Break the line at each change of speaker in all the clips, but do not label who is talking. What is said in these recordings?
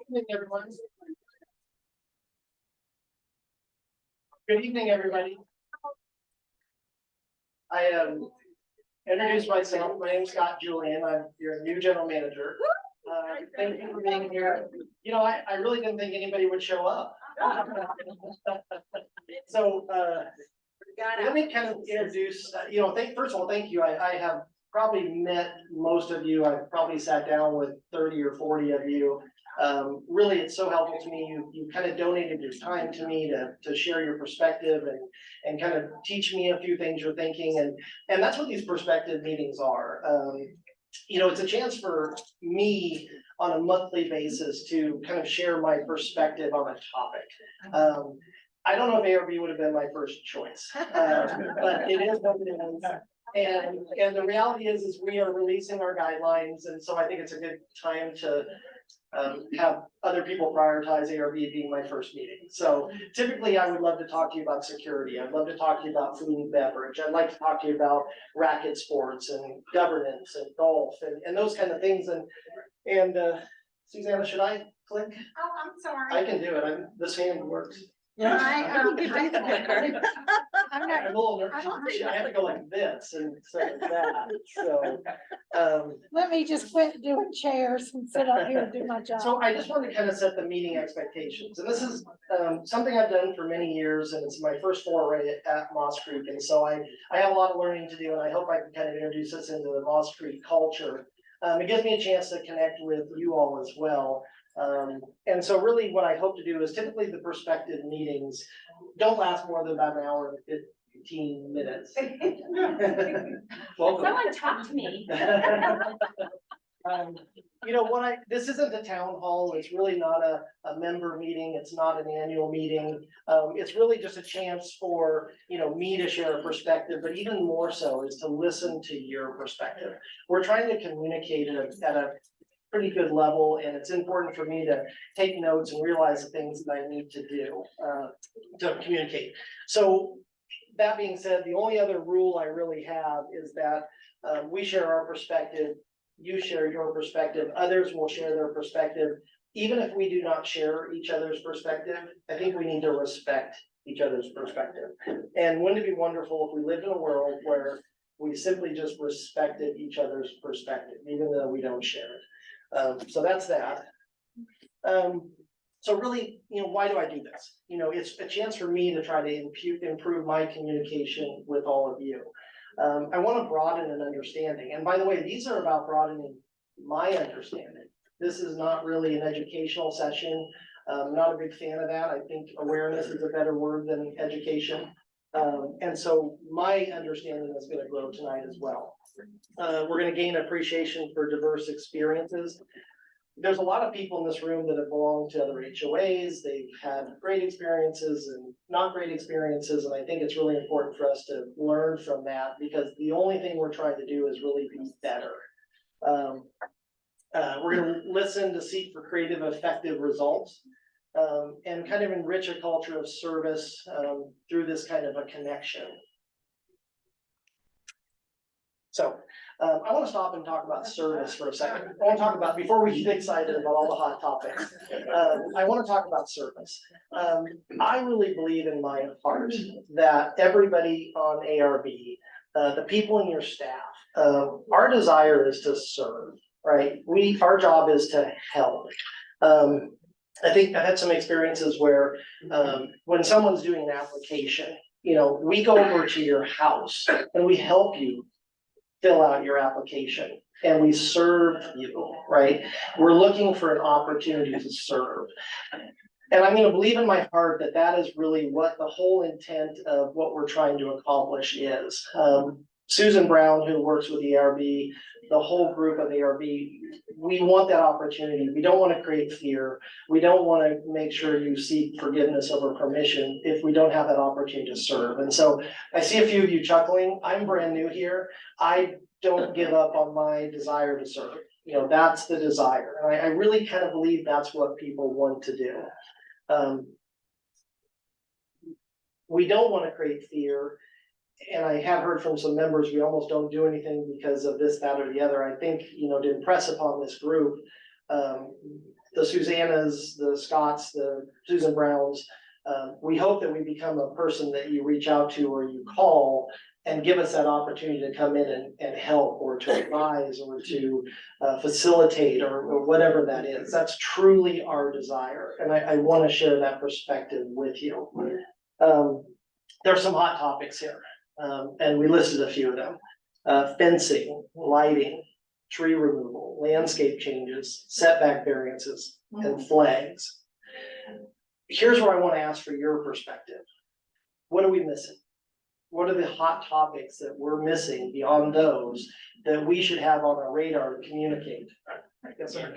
evening, everyone. Good evening, everybody. I introduced myself. My name is Scott Julian. I'm your new general manager. Thank you for being here. You know, I really didn't think anybody would show up. So let me kind of introduce, first of all, thank you. I have probably met most of you. I've probably sat down with 30 or 40 of you. Really, it's so helpful to me. You kind of donated your time to me to share your perspective and kind of teach me a few things you're thinking. And that's what these perspective meetings are. It's a chance for me on a monthly basis to kind of share my perspective on a topic. I don't know if ARB would have been my first choice, but it is what it is. And the reality is we are releasing our guidelines, and so I think it's a good time to have other people prioritize ARB being my first meeting. So typically I would love to talk to you about security. I'd love to talk to you about food and beverage. I'd like to talk to you about racket sports and governance and golf and those kind of things. And Susanna, should I click?
Oh, I'm sorry.
I can do it. This hand works.
I'm
I'm a little nervous. I have to go like this instead of that. So
Let me just quit doing chairs and sit up here and do my job.
So I just want to kind of set the meeting expectations, and this is something I've done for many years, and it's my first foray at Moss Creek, and so I have a lot of learning to do, and I hope I can kind of introduce us into the Moss Creek culture. It gives me a chance to connect with you all as well. And so really what I hope to do is typically the perspective meetings don't last more than about an hour and 15 minutes. Welcome.
Someone talk to me.
This isn't a town hall. It's really not a member meeting. It's not an annual meeting. It's really just a chance for, me to share a perspective, but even more so is to listen to your perspective. We're trying to communicate at a pretty good level, and it's important for me to take notes and realize the things that I need to do to communicate. So that being said, the only other rule I really have is that we share our perspective, you share your perspective, others will share their perspective. Even if we do not share each other's perspective, I think we need to respect each other's perspective. And wouldn't it be wonderful if we lived in a world where we simply just respected each other's perspective, even though we don't share it. So that's that. So really, why do I do this? It's a chance for me to try to improve my communication with all of you. I want to broaden an understanding. And by the way, these are about broadening my understanding. This is not really an educational session. I'm not a big fan of that. I think awareness is a better word than education. And so my understanding is going to grow tonight as well. We're going to gain appreciation for diverse experiences. There's a lot of people in this room that have belonged to other HOAs. They've had great experiences and not great experiences. And I think it's really important for us to learn from that, because the only thing we're trying to do is really be better. We're going to listen to seek for creative, effective results. And kind of enrich a culture of service through this kind of a connection. So I want to stop and talk about service for a second. I want to talk about, before we get excited about all the hot topics, I want to talk about service. I really believe in my heart that everybody on ARB, the people in your staff, our desire is to serve, right? Our job is to help. I think I had some experiences where when someone's doing an application, we go over to your house and we help you fill out your application and we serve you, right? We're looking for an opportunity to serve. And I'm going to believe in my heart that that is really what the whole intent of what we're trying to accomplish is. Susan Brown, who works with the ARB, the whole group of ARB, we want that opportunity. We don't want to create fear. We don't want to make sure you seek forgiveness over permission if we don't have that opportunity to serve. And so I see a few of you chuckling. I'm brand new here. I don't give up on my desire to serve. That's the desire. And I really kind of believe that's what people want to do. We don't want to create fear. And I have heard from some members, we almost don't do anything because of this, that, or the other. I think, to impress upon this group, the Susannas, the Scotts, the Susan Browns. We hope that we become a person that you reach out to or you call and give us that opportunity to come in and help or to advise or to facilitate or whatever that is. That's truly our desire. And I want to share that perspective with you. There's some hot topics here, and we listed a few of them. Fencing, lighting, tree removal, landscape changes, setback variances, and flags. Here's where I want to ask for your perspective. What are we missing? What are the hot topics that we're missing beyond those that we should have on our radar to communicate? Yes, sir.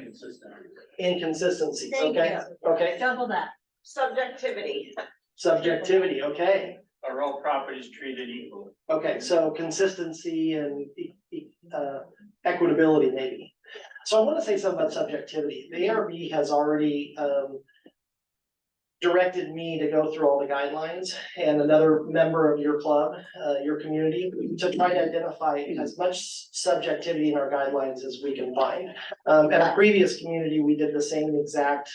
Inconsistencies,
Thank
okay, okay.
Double that. Subjectivity.
Subjectivity, okay.
Are all properties treated equally?
Okay, so consistency and equitability maybe. So I want to say something about subjectivity. The ARB has already directed me to go through all the guidelines and another member of your club, your community, to try to identify as much subjectivity in our guidelines as we can find. At a previous community, we did the same exact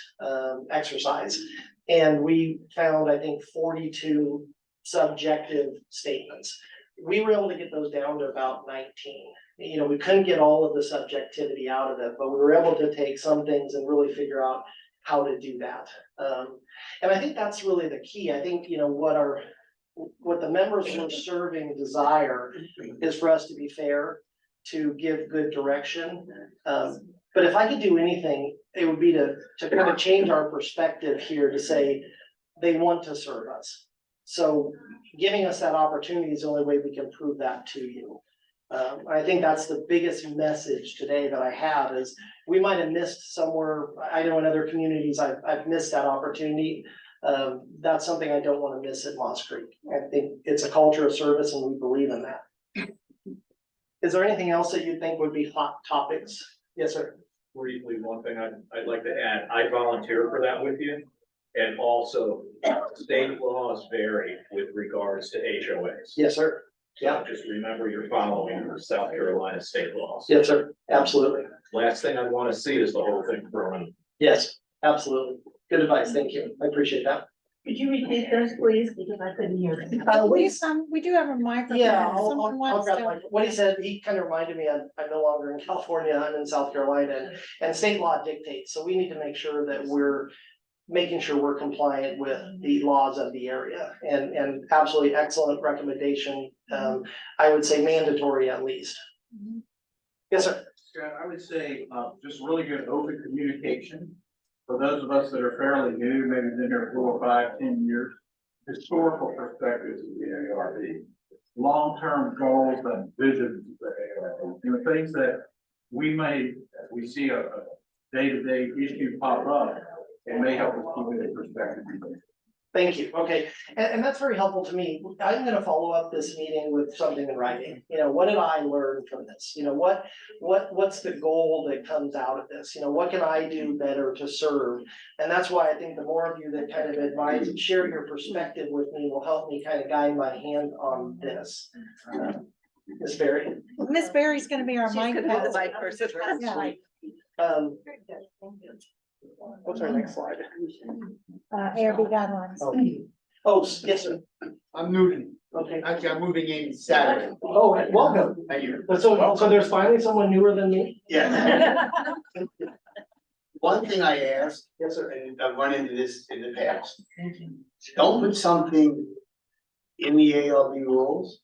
exercise. And we found, I think, 42 subjective statements. We were able to get those down to about 19. You know, we couldn't get all of the subjectivity out of it, but we were able to take some things and really figure out how to do that. And I think that's really the key. I think, you know, what the members who are serving desire is for us to be fair, to give good direction. But if I could do anything, it would be to kind of change our perspective here to say they want to serve us. So giving us that opportunity is the only way we can prove that to you. I think that's the biggest message today that I have is we might have missed somewhere. I know in other communities, I've missed that opportunity. That's something I don't want to miss at Moss Creek. I think it's a culture of service and we believe in that. Is there anything else that you think would be hot topics? Yes, sir.
Briefly, one thing I'd like to add, I volunteer for that with you. And also, state laws vary with regards to HOAs.
Yes, sir.
So just remember you're following the South Carolina state laws.
Yes, sir. Absolutely.
Last thing I want to see is the whole thing thrown.
Yes, absolutely. Good advice. Thank you. I appreciate that.
Could you repeat those, please, because I couldn't hear them.
We do have a microphone.
Yeah,
Someone
I'll
wants
grab
to-
what he said, he kind of reminded me, I'm no longer in California, I'm in South Carolina, and state law dictates, so we need to make sure that we're making sure we're compliant with the laws of the area, and absolutely excellent recommendation. I would say mandatory at least. Yes, sir.
Scott, I would say, just really good open communication. For those of us that are fairly new, maybe been here 4, 5, 10 years, historical perspectives of the ARB, long-term goals and visions of the ARB, you know, things that we see a day-to-day issue pop up, it may help us keep it in perspective.
Thank you. Okay, and that's very helpful to me. I'm gonna follow up this meeting with something in writing. You know, what did I learn from this? You know, what's the goal that comes out of this? You know, what can I do better to serve? And that's why I think the more of you that kind of advise and share your perspective with me will help me kind of guide my hand on this. Ms. Berry.
Miss Barry's gonna be our
She's
mic
gonna be the
passer.
mic person.
Yeah.
What's our next slide?
ARB guidelines.
Oh, yes, sir.
I'm moving.
Okay.
Actually, I'm moving in Saturday.
Oh, welcome.
Thank you.
So there's finally someone newer than me?
Yes. One thing I asked,
Yes, sir.
and I've run into this in the past, don't put something in the ARB rules,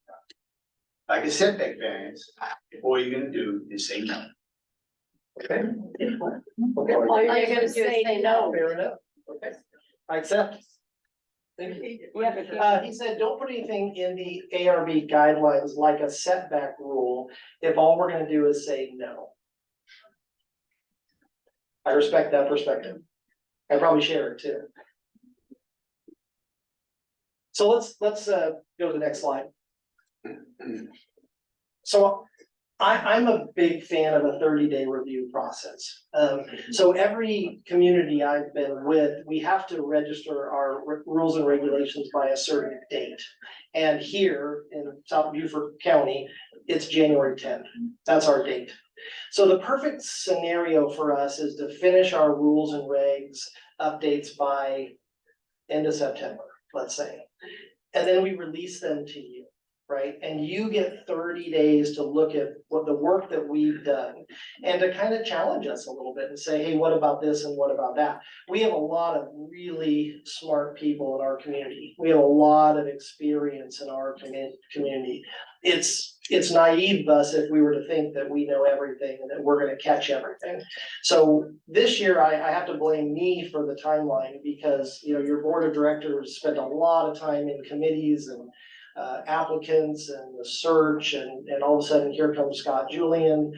like a setback variance, if all you're gonna do is say no.
Okay.
All you're gonna do is say no.
Fair enough. Okay. I accept. Thank you. He said, don't put anything in the ARB guidelines like a setback rule if all we're gonna do is say no. I respect that perspective. I probably share it too. So let's go to the next slide. So I'm a big fan of a 30-day review process. So every community I've been with, we have to register our rules and regulations by a certain date. And here in South Beaufort County, it's January 10th. That's our date. So the perfect scenario for us is to finish our rules and regs updates by end of September, let's say. And then we release them to you, right? And you get 30 days to look at what the work that we've done and to kind of challenge us a little bit and say, hey, what about this and what about that? We have a lot of really smart people in our community. We have a lot of experience in our community. It's naive of us if we were to think that we know everything and that we're gonna catch everything. So this year, I have to blame me for the timeline because, you know, your board of directors spent a lot of time in committees and applicants and the search and all of a sudden here comes Scott Julian.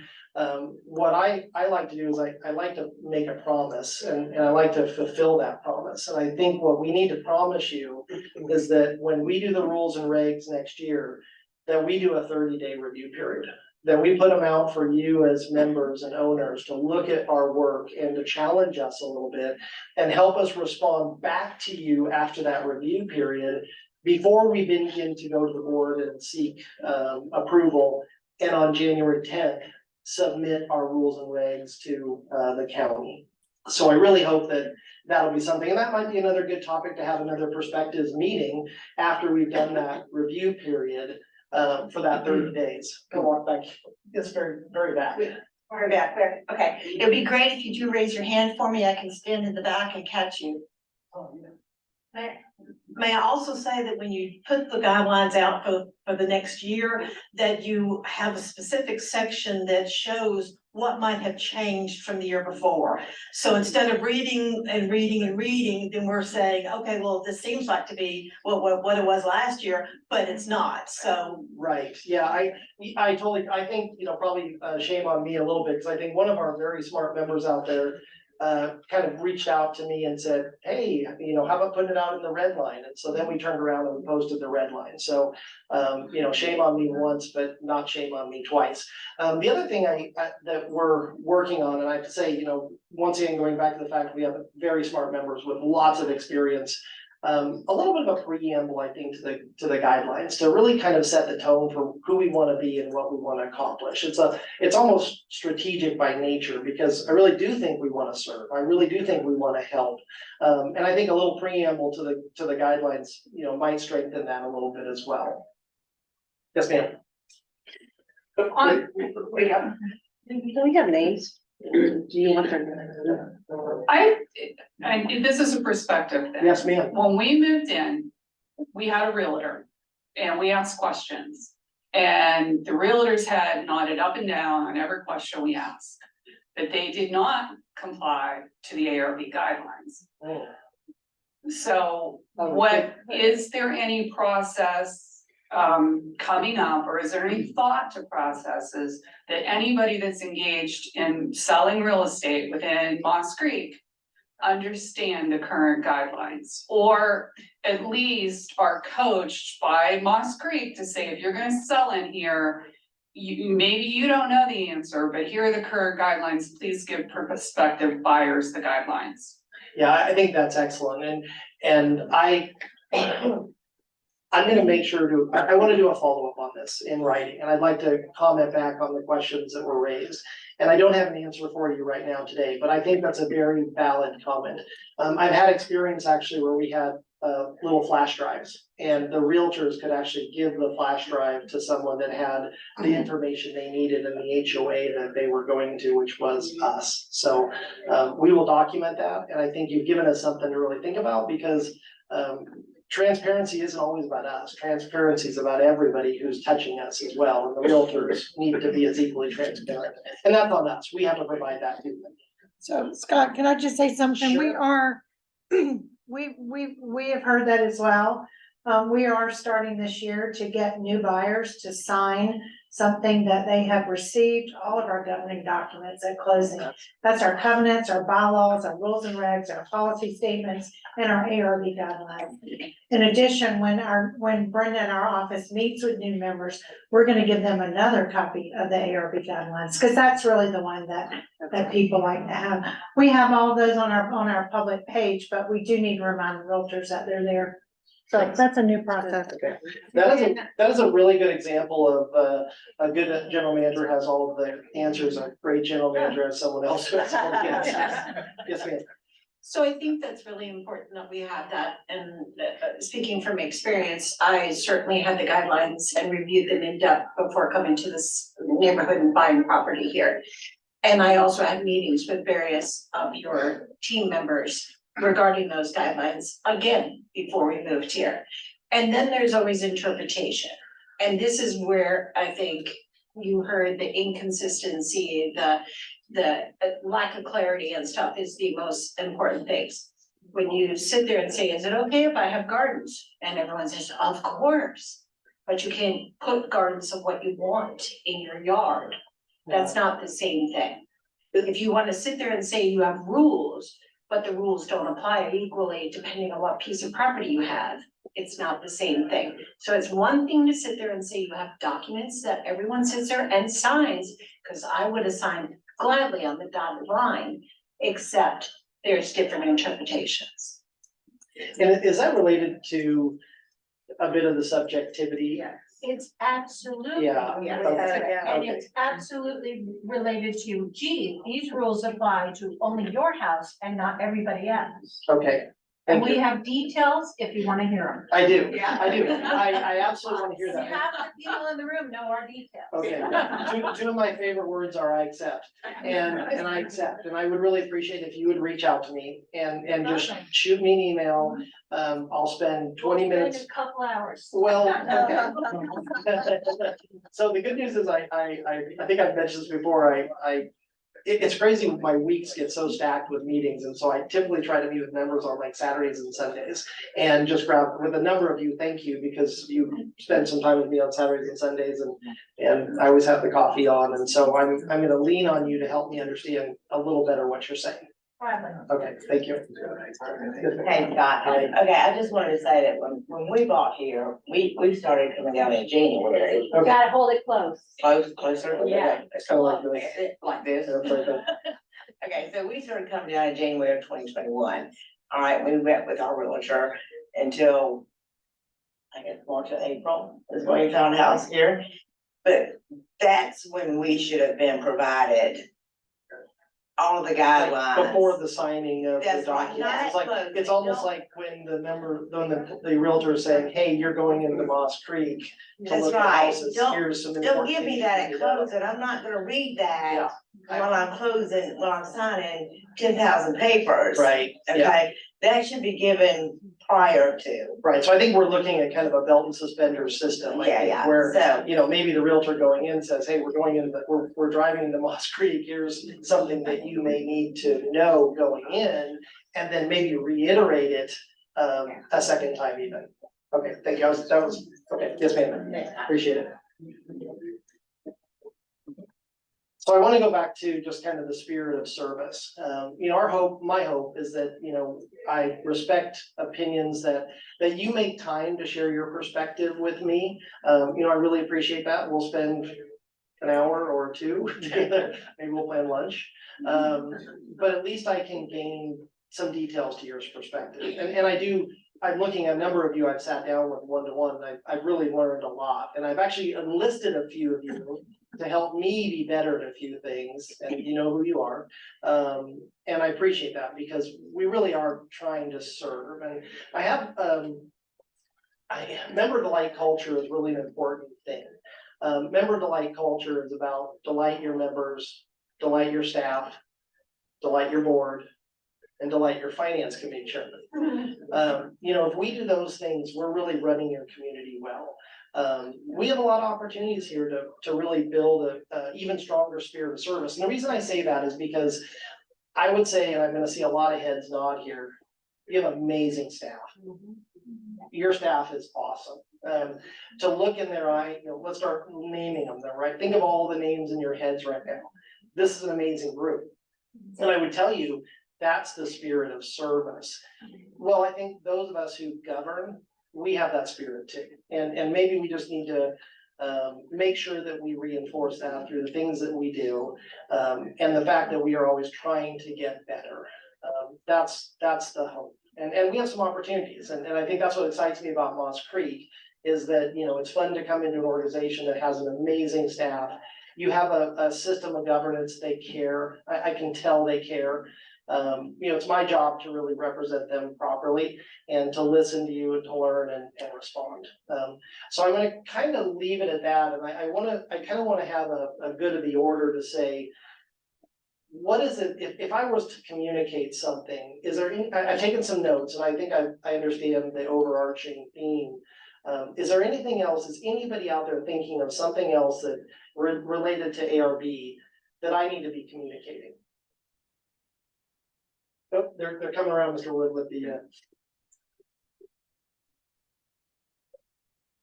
What I like to do is I like to make a promise and I like to fulfill that promise. And I think what we need to promise you is that when we do the rules and regs next year, that we do a 30-day review period, that we put them out for you as members and owners to look at our work and to challenge us a little bit and help us respond back to you after that review period before we begin to go to the board and seek approval. And on January 10th, submit our rules and regs to the county. So I really hope that that'll be something, and that might be another good topic to have another perspectives meeting after we've done that review period for that 30 days. Go walk back, it's very, very back.
We're back there. Okay, it'd be great if you do raise your hand for me. I can stand in the back and catch you. May I also say that when you put the guidelines out for the next year, that you have a specific section that shows what might have changed from the year before. So instead of reading and reading and reading, then we're saying, okay, well, this seems like to be what it was last year, but it's not, so.
Right, yeah, I totally, I think, you know, probably shame on me a little bit, because I think one of our very smart members out there kind of reached out to me and said, hey, you know, how about putting it out in the red line? And so then we turned around and posted the red line. So, you know, shame on me once, but not shame on me twice. The other thing that we're working on, and I have to say, you know, once again, going back to the fact we have very smart members with lots of experience, a little bit of a preamble, I think, to the guidelines to really kind of set the tone for who we want to be and what we want to accomplish. It's almost strategic by nature because I really do think we want to serve. I really do think we want to help, and I think a little preamble to the guidelines, you know, might strengthen that a little bit as well. Yes, ma'am.
We have names. Do you want them?
And this is a perspective thing.
Yes, ma'am.
When we moved in, we had a realtor and we asked questions. And the realtors had nodded up and down on every question we asked, that they did not comply to the ARB guidelines.
Oh.
So
Oh,
is there any process coming up, or is there any thought to processes that anybody that's engaged in selling real estate within Moss Creek understand the current guidelines, or at least are coached by Moss Creek to say, if you're gonna sell in here, maybe you don't know the answer, but here are the current guidelines, please give prospective buyers the guidelines.
Yeah, I think that's excellent, and I'm gonna make sure I wanna do a follow-up on this in writing, and I'd like to comment back on the questions that were raised. And I don't have an answer for you right now today, but I think that's a very valid comment. I've had experience actually where we had little flash drives, and the realtors could actually give the flash drive to someone that had the information they needed in the HOA that they were going to, which was us. So we will document that, and I think you've given us something to really think about because transparency isn't always about us. Transparency is about everybody who's touching us as well, and the realtors need to be as equally transparent. And that's on us. We have to provide that to them.
So Scott, can I just say something? We
Sure.
are, we have heard that as well. We are starting this year to get new buyers to sign something that they have received, all of our governing documents at closing. That's our covenants, our bylaws, our rules and regs, our policy statements, and our ARB guidelines. In addition, when Brenda in our office meets with new members, we're gonna give them another copy of the ARB guidelines, because that's really the one that people like to have. We have all those on our public page, but we do need to remind realtors that they're there. So that's a new process.
Okay, that is a really good example of, a good general manager has all of the answers, a great general manager has someone else who has all the answers. Yes, ma'am.
So I think that's really important that we have that, and speaking from experience, I certainly had the guidelines and reviewed them in depth before coming to this neighborhood and buying property here. And I also had meetings with various of your team members regarding those guidelines, again, before we moved here. And then there's always interpretation, and this is where I think you heard the inconsistency, the lack of clarity and stuff is the most important things. When you sit there and say, is it okay if I have gardens? And everyone says, of course, but you can't put gardens of what you want in your yard. That's not the same thing. If you wanna sit there and say you have rules, but the rules don't apply equally depending on what piece of property you have, it's not the same thing. So it's one thing to sit there and say you have documents that everyone sits there and signs, cause I would have signed gladly on the dotted line, except there's different interpretations.
And is that related to a bit of the subjectivity?
Yes, it's absolutely.
Yeah,
related,
okay,
And
okay.
it's absolutely related to, gee, these rules apply to only your house and not everybody else.
Okay,
And
thank
we
you.
have details if you wanna hear
I do,
Yeah.
I do. I absolutely want to hear
them.
that.
Half the people in the room know our details.
Okay, two of my favorite words are I accept, and I accept, and I would really appreciate if you would reach out to me and just
Okay.
shoot me an email. I'll spend 20 minutes.
A couple hours.
Well, okay. So the good news is I think I've mentioned this before, it's crazy, my weeks get so stacked with meetings, and so I typically try to meet with members on like Saturdays and Sundays. And just grab, with a number of you, thank you, because you spend some time with me on Saturdays and Sundays, and I always have the coffee on, and so I'm gonna lean on you to help me understand a little better what you're saying. Okay, thank you.
Hey, Scott, okay, I just wanted to say that when we bought here, we started coming down in January.
Okay.
Gotta hold it close.
Closer?
Yeah.
It's kind of like this.
Like this.
It's like that.
Okay, so we started coming down in January of 2021. All right, we met with our realtor until, I guess, March or April is when we found a house here. But that's when we should have been provided all of the guidelines.
Before the signing of the
That's right,
document,
not
it's like,
closing.
it's almost
Don't-
like when the realtor is saying, hey, you're going into Moss Creek to
That's
look at
right.
houses,
Don't-
here's some.
Don't give me that at
information you need to know."
closing, I'm not gonna read that
Yeah.
while I'm closing, while I'm signing 10,000 papers.
Right, yeah,
Okay, that should be given prior to.
right, so I think we're looking at kind of a belt and suspenders system, I
Yeah,
think,
yeah,
where,
so,
you know, maybe the realtor going in says, hey, we're driving into Moss Creek, here's something that you may need to know going in, and then maybe reiterate it, a second time even. Okay, thank you, okay, yes, ma'am, appreciate it. So I want to go back to just kind of the spirit of service. You know, my hope is that, you know, I respect opinions that you make time to share your perspective with me. You know, I really appreciate that. We'll spend an hour or two together, maybe we'll plan lunch. But at least I can gain some details to your perspective. And I'm looking at a number of you I've sat down with one-to-one, and I've really learned a lot. And I've actually enlisted a few of you to help me be better at a few things, and you know who you are. And I appreciate that, because we really are trying to serve. And I have, member delight culture is really an important thing. Member delight culture is about delight your members, delight your staff, delight your board, and delight your finance committee chairman. You know, if we do those things, we're really running your community well. We have a lot of opportunities here to really build a even stronger spirit of service. And the reason I say that is because I would say, and I'm gonna see a lot of heads nod here, you have amazing staff. Your staff is awesome. To look in their eye, you know, let's start naming them, right? Think of all the names in your heads right now. This is an amazing group. And I would tell you, that's the spirit of service. Well, I think those of us who govern, we have that spirit too. And maybe we just need to make sure that we reinforce that through the things that we do. And the fact that we are always trying to get better. That's the hope. And we have some opportunities, and I think that's what excites me about Moss Creek, is that, you know, it's fun to come into an organization that has an amazing staff. You have a system of governance, they care, I can tell they care. You know, it's my job to really represent them properly and to listen to you and to learn and respond. So I'm gonna kind of leave it at that, and I kind of wanna have a good of the order to say, what is it, if I was to communicate something, is there any, I've taken some notes, and I think I understand the overarching theme. Is there anything else, is anybody out there thinking of something else that related to ARB that I need to be communicating? Oh, they're coming around, Mr. Wood, with the,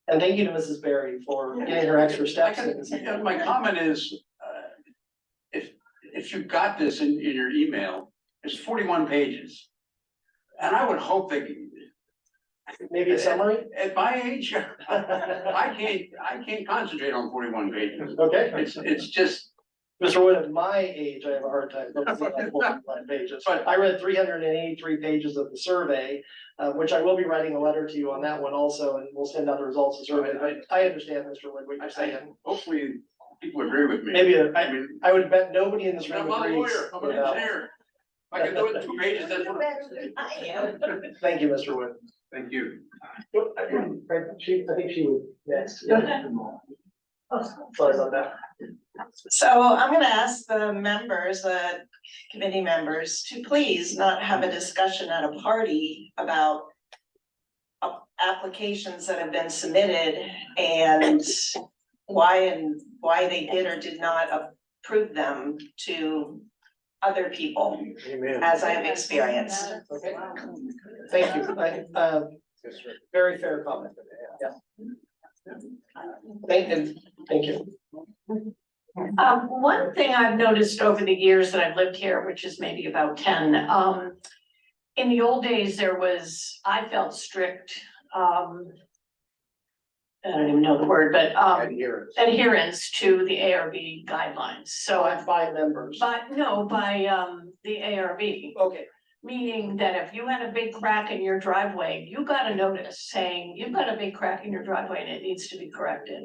and thank you to Mrs. Berry for getting her extra steps in.
My comment is, if you got this in your email, it's 41 pages. And I would hope that.
Maybe a summary?
At my age, I can't concentrate on 41 pages.
Okay.
It's just.
Mr. Wood, at my age, I have a hard time focusing on 41 pages. But I read 383 pages of the survey, which I will be writing a letter to you on that one also, and we'll send out the results of the survey. But I understand, Mr. Wood, what you're saying.
Hopefully, people agree with me.
Maybe, I would bet nobody in this room
I'm not a
agrees.
lawyer, I'm an
with that.
engineer. I can do it in 2 pages, that's what.
Thank you, Mr. Wood.
Thank you.
I think she was next. Sorry about that.
So I'm gonna ask the members, committee members, to please not have a discussion at a party about applications that have been submitted and why they did or did not approve them to other people, as I have experienced.
Okay. Thank you. Very fair comment. Yeah. Thank you.
One thing I've noticed over the years that I've lived here, which is maybe about 10, in the old days, I felt strict, I don't even know the word, but adherence to the ARB guidelines. So
By members.
by the ARB.
Okay.
Meaning that if you had a big crack in your driveway, you got a notice saying you've got a big crack in your driveway and it needs to be corrected.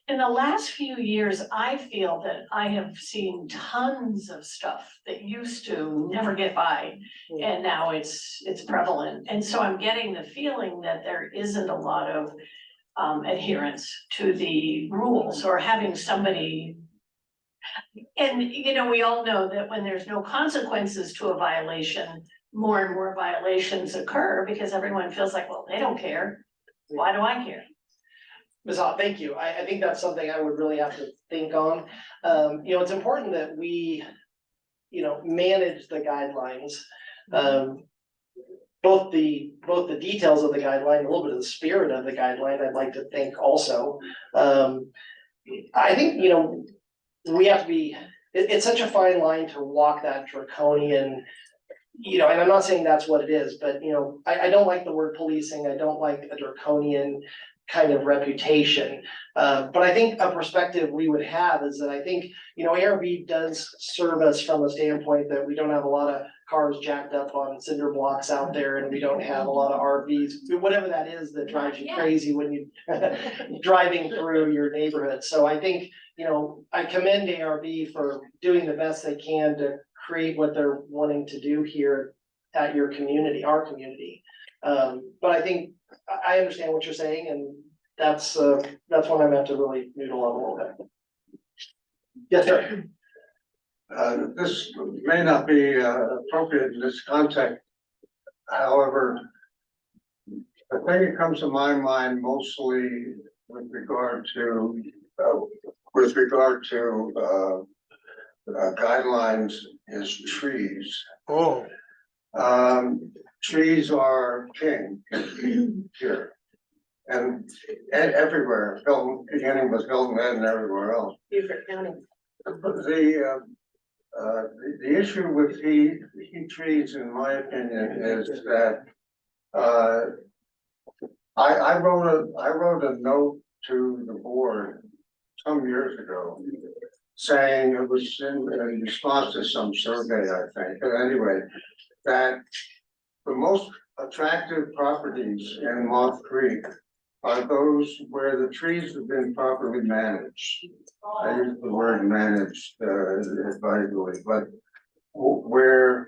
In the last few years, I feel that I have seen tons of stuff that used to never get by, and now it's prevalent. And so I'm getting the feeling that there isn't a lot of adherence to the rules, or having somebody. And, you know, we all know that when there's no consequences to a violation, more and more violations occur because everyone feels like, well, they don't care. Why do I care?
Ms. Hott, thank you. I think that's something I would really have to think on. You know, it's important that we, you know, manage the guidelines. Both the details of the guideline, a little bit of the spirit of the guideline, I'd like to think also. I think, you know, we have to be, it's such a fine line to walk that draconian, you know, and I'm not saying that's what it is, but, you know, I don't like the word policing. I don't like a draconian kind of reputation. But I think a perspective we would have is that I think, you know, ARB does serve us from a standpoint that we don't have a lot of cars jacked up on cinder blocks out there, and we don't have a lot of RVs, whatever that is that drives you crazy when you driving through your neighborhood. So I think, you know, I commend ARB for doing the best they can to create what they're wanting to do here at your community, our community. But I think I understand what you're saying, and that's when I'm at to really noodle on a little bit. Yes, sir.
This may not be appropriate in this context. However, the thing that comes to my mind mostly with regard to guidelines is trees.
Oh.
Trees are king here. And everywhere, beginning with Hilton Head and everywhere else.
Beaufort County.
The issue with heat trees, in my opinion, is that I wrote a note to the board some years ago saying, it was in response to some survey, I think, but anyway, that the most attractive properties in Moth Creek are those where the trees have been properly managed. I use the word managed, advisedly, but where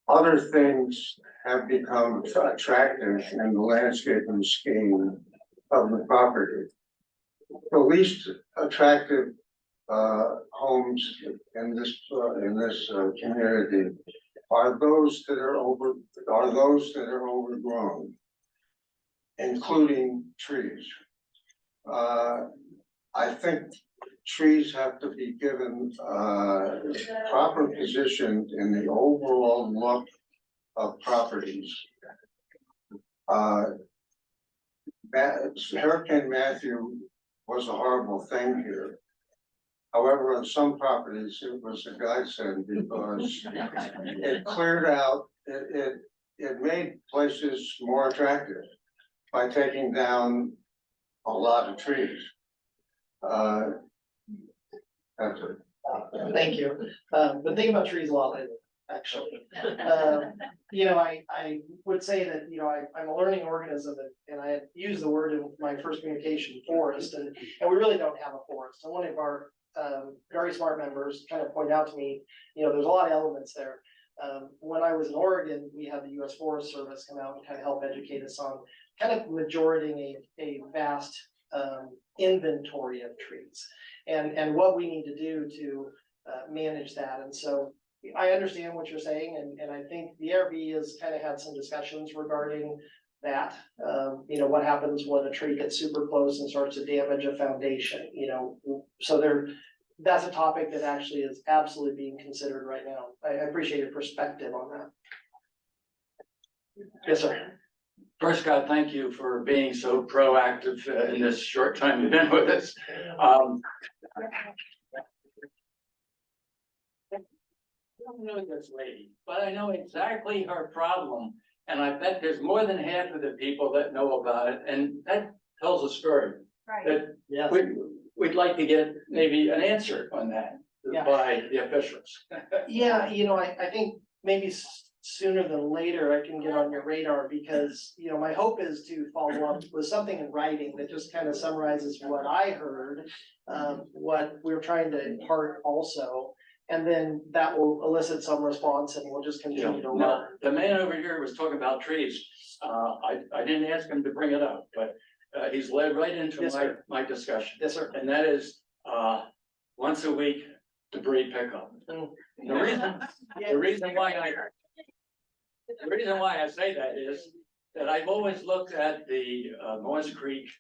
other things have become attractive in the landscape and scheme of the property. The least attractive homes in this community are those that are overgrown, including trees. I think trees have to be given proper position in the overall look of properties. Hurricane Matthew was a horrible thing here. However, on some properties, it was a godsend because it cleared out, it made places more attractive by taking down a lot of trees. That's it.
Thank you. Been thinking about trees a lot lately, actually. I would say that, I'm a learning organism and I had used the word in my first communication, forest, and we really don't have a forest. And one of our very smart members kind of pointed out to me, there's a lot of elements there. When I was in Oregon, we had the US Forest Service come out and kind of help educate us on kind of majorating a vast inventory of trees and what we need to do to manage that. And so I understand what you're saying, and I think the ARB has kind of had some discussions regarding that. What happens when a tree gets super close and starts to damage a foundation, so that's a topic that actually is absolutely being considered right now. I appreciate your perspective on that. Yes, sir.
First, Scott, thank you for being so proactive in this short time you've been with us. I don't know this lady, but I know exactly her problem. And I bet there's more than half of the people that know about it. And that tells a story.
Right.
That
Yes.
we'd like to get maybe an answer on that
Yeah.
by the officials.
Yeah, I think maybe sooner than later I can get on your radar because, my hope is to follow up with something in writing that just kind of summarizes what I heard, what we're trying to impart also. And then that will elicit some response and we'll just continue to
Now,
learn.
the man over here was talking about trees. I didn't ask him to bring it up, but he's led right into
Yes, sir.
my discussion.
Yes, sir.
And that is once a week debris pickup.
Mm.
The reason why I say that is that I've always looked at the Moores Creek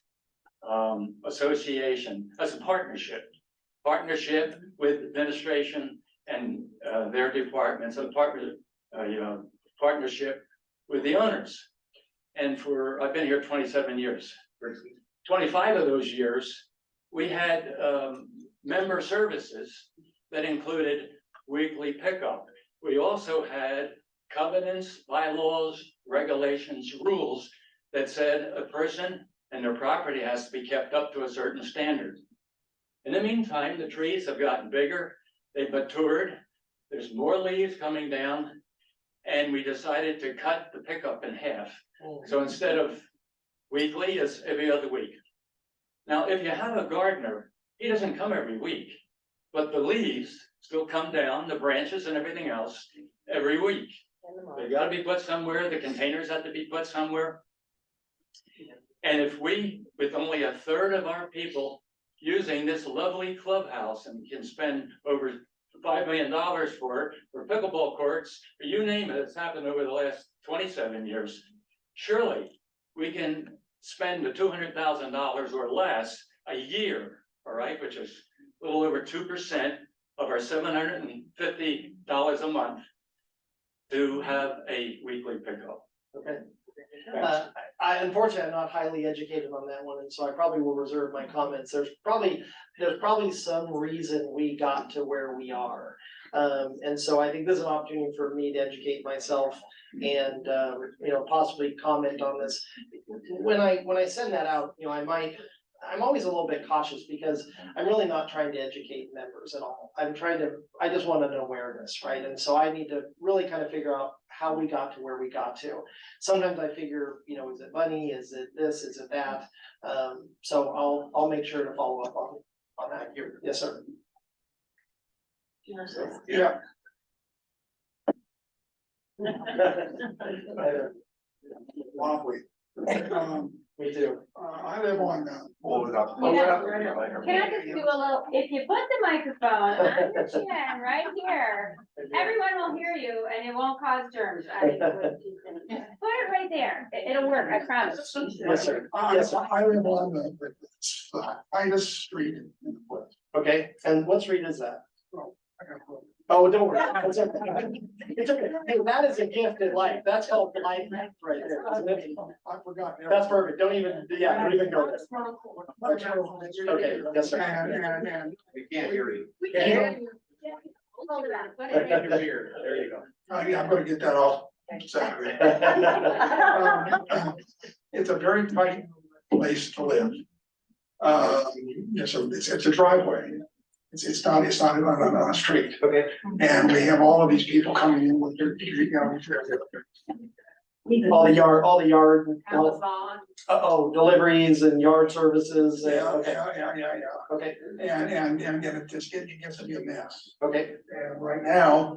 Association as a partnership with administration and their departments, a partnership with the owners. And I've been here 27 years. For 25 of those years, we had member services that included weekly pickup. We also had covenants, bylaws, regulations, rules that said a person and their property has to be kept up to a certain standard. In the meantime, the trees have gotten bigger, they've matured, there's more leaves coming down, and we decided to cut the pickup in half. So instead of weekly, it's every other week. Now, if you have a gardener, he doesn't come every week, but the leaves still come down, the branches and everything else, every week. They gotta be put somewhere, the containers have to be put somewhere. And if we, with only a third of our people using this lovely clubhouse and can spend over $5 million for pickleball courts, you name it, it's happened over the last 27 years. Surely we can spend the $200,000 or less a year, all right, which is a little over 2% of our $750 a month to have a weekly pickup.
Okay. Unfortunately, I'm not highly educated on that one, and so I probably will reserve my comments. There's probably some reason we got to where we are. And so I think this is an opportunity for me to educate myself and, possibly comment on this. When I send that out, I'm always a little bit cautious because I'm really not trying to educate members at all. I just want an awareness, right? And so I need to really kind of figure out how we got to where we got to. Sometimes I figure, you know, is it money, is it this, is it that? So I'll make sure to follow up on that here. Yes, sir.
Yeah, Wobbly.
Me too.
I live on,
Hold it up.
Can I just do a little, if you put the microphone on your chin right here, everyone will hear you and it won't cause germs. Put it right there. It'll work, I promise.
Yes, sir. Yes, sir.
I live on the finest street in the place.
Okay, and what street is that?
I got a-
Oh, don't worry. It's okay. It's okay. Hey, that is a gift in life. That's called life right there. Isn't it?
I forgot.
That's perfect. Don't even go there. Okay, yes, sir.
And
We can't hear you.
We can hear you. Hold it on. Put it right
Your beard, there you go.
yeah, I'm gonna get that off Saturday. It's a very tight place to live. It's a driveway. It's not on a street.
Okay.
And we have all of these people coming in with their, you know,
All the yard,
Amazon.
deliveries and yard services. And-
yeah,
Okay,
yeah.
okay,
And it gets to be a mess.
okay.
And right now,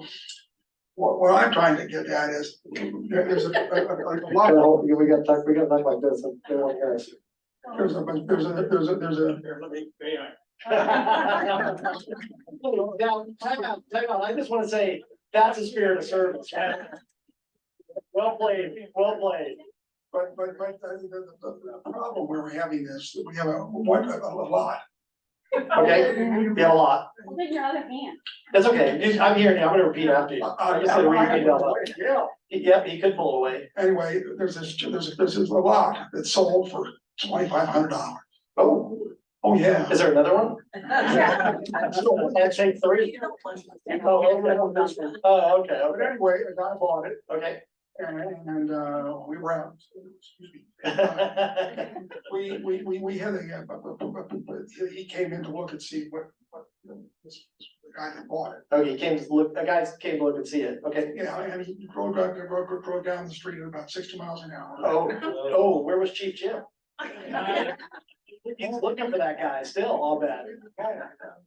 what I'm trying to get at is, there's a lot of,
We got to talk like this. They won't hear us.
there's a.
Now, time out. I just want to say, that's a spirit of service. Well played, well played.
But the problem where we're having this, we have a lot.
Okay, you have a lot.
Hold in your other hand.
That's okay. I'm here now. I'm gonna repeat after you. I just said repeat out loud.
Yeah,
Yep, he could pull away.
anyway, there's a lot that's sold for $2,500. Oh, yeah.
Is there another one? I'd say 3. Oh, okay,
But anyway, a guy bought it
okay.
and we were out, excuse me. We had he came in to look and see what the guy that bought it.
Okay, a guy came to look and see it. Okay.
Yeah, and he drove down the street at about 60 miles an hour.
Oh, where was Chief Jim? He's looking for that guy still, I'll bet.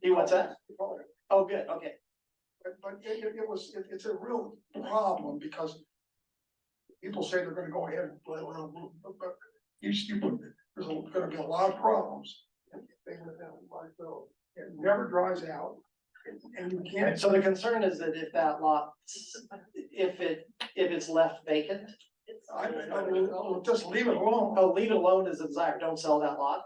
He what's that? Oh, good, okay.
But it's a real problem because people say they're gonna go ahead and play around, but there's gonna be a lot of problems. It never dries out. And you can't.
So the concern is that if that lot, if it's left vacant.
I mean, just leave it alone.
Oh, leave it alone is exact, don't sell that lot.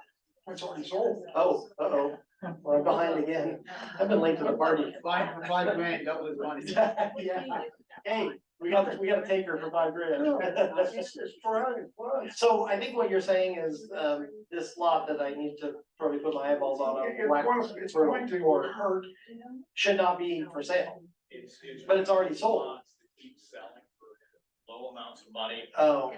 It's already sold.
Oh, well, I'm behind again. I've been late to the party.
$5 double his money.
Yeah, hey, we got to take her for $5,000.
It's fine.
So I think what you're saying is, this lot that I need to probably put my eyeballs on.
It's going to hurt.
Should not be for sale,
It's
but it's already sold.
lots that keep selling for low amounts of money.
Oh,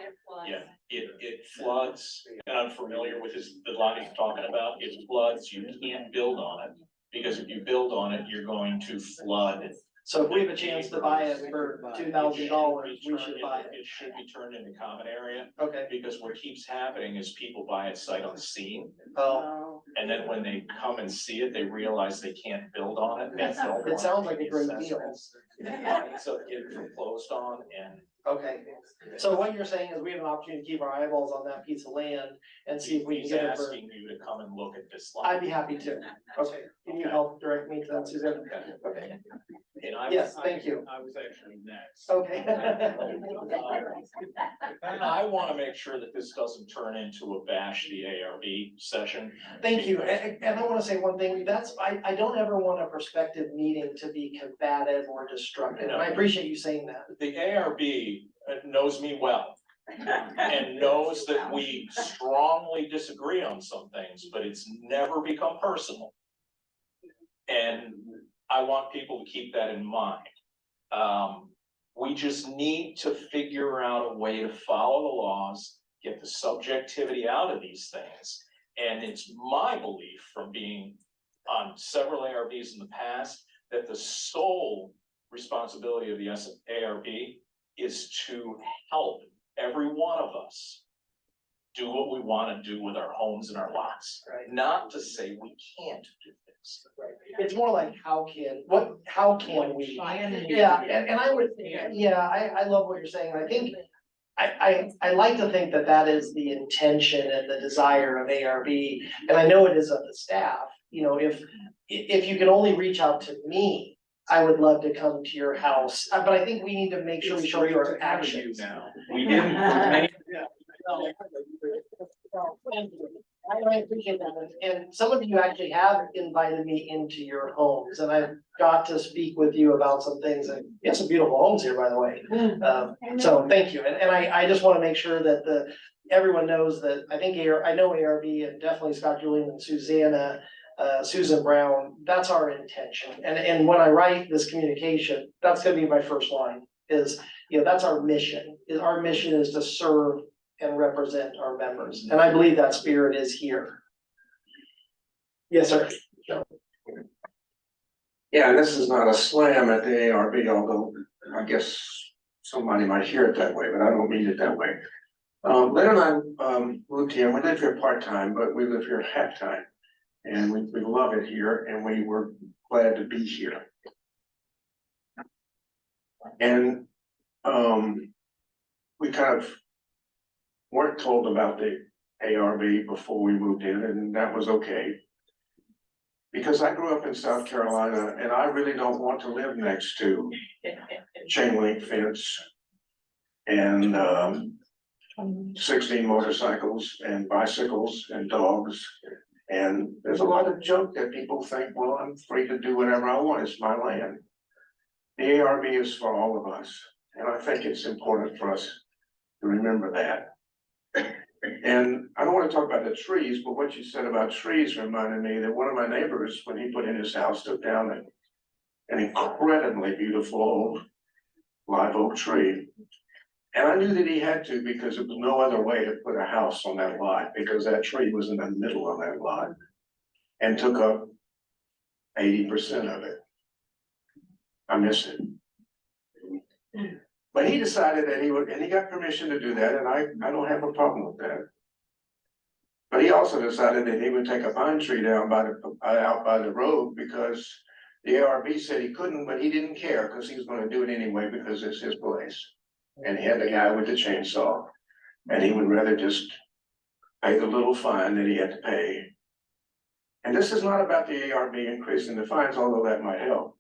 Yeah, it floods, and I'm familiar with the lot he's talking about, it floods, you can't build on it. Because if you build on it, you're going to flood.
so if we have a chance to buy it for $2,000, we should buy it.
It should be turned into common area,
Okay,
because what keeps happening is people buy it sight unseen.
oh,
And then when they come and see it, they realize they can't build on it. They don't
it sounds like a great
want
deal.
So it foreclosed on, and
Okay, so what you're saying is we have an opportunity to keep our eyeballs on that piece of land and see if we can
he's
get it for.
asking you to come and look at this lot.
I'd be happy to. Okay, can you help direct me to that, Suzanne? Okay,
And I
yes,
was-
thank you.
I was actually next.
Okay.
I wanna make sure that this doesn't turn into a bash the ARB session.
Thank you, and I wanna say one thing, I don't ever want a prospective meeting to be combative or destructive, and I appreciate you saying that.
The ARB knows me well and knows that we strongly disagree on some things, but it's never become personal. And I want people to keep that in mind. We just need to figure out a way to follow the laws, get the subjectivity out of these things. And it's my belief from being on several ARBs in the past, that the sole responsibility of the ARB is to help every one of us do what we wanna do with our homes and our lots,
Right.
not to say we can't do things.
It's more like, how can we? Yeah, and I would, I love what you're saying, I think, I like to think that that is the intention and the desire of ARB, and I know it is of the staff, you know, if you can only reach out to me, I would love to come to your house, but I think we need to make sure we show your actions.
Now, we didn't for many.
I appreciate that, and some of you actually have invited me into your homes, and I've got to speak with you about some things, and you have some beautiful homes here, by the way. So thank you, and I just wanna make sure that everyone knows that, I know ARB and definitely Scott Julian and Susanna, Susan Brown, that's our intention, and when I write this communication, that's gonna be my first line, is, you know, that's our mission, our mission is to serve and represent our members, and I believe that spirit is here. Yes, sir.
Yeah, this is not a slam at the ARB, although I guess somebody might hear it that way, but I don't mean it that way. Lynn and I, moved here, we live here part-time, but we live here half-time. And we love it here, and we were glad to be here. And, we kind of weren't told about the ARB before we moved in, and that was okay. Because I grew up in South Carolina, and I really don't want to live next to chain link fence and 16 motorcycles and bicycles and dogs. And there's a lot of junk that people think, well, I'm free to do whatever I want, it's my land. The ARB is for all of us, and I think it's important for us to remember that. And I don't want to talk about the trees, but what you said about trees reminded me that one of my neighbors, when he put in his house, took down an incredibly beautiful old live oak tree. And I knew that he had to, because there was no other way to put a house on that lot, because that tree was in the middle of that lot and took up 80% of it. I miss it. But he decided that he would, and he got permission to do that, and I don't have a problem with that. But he also decided that he would take a pine tree down out by the road, because the ARB said he couldn't, but he didn't care, because he was gonna do it anyway, because it's his place. And he had the guy with the chainsaw, and he would rather just pay the little fine that he had to pay. And this is not about the ARB increasing the fines, although that might help.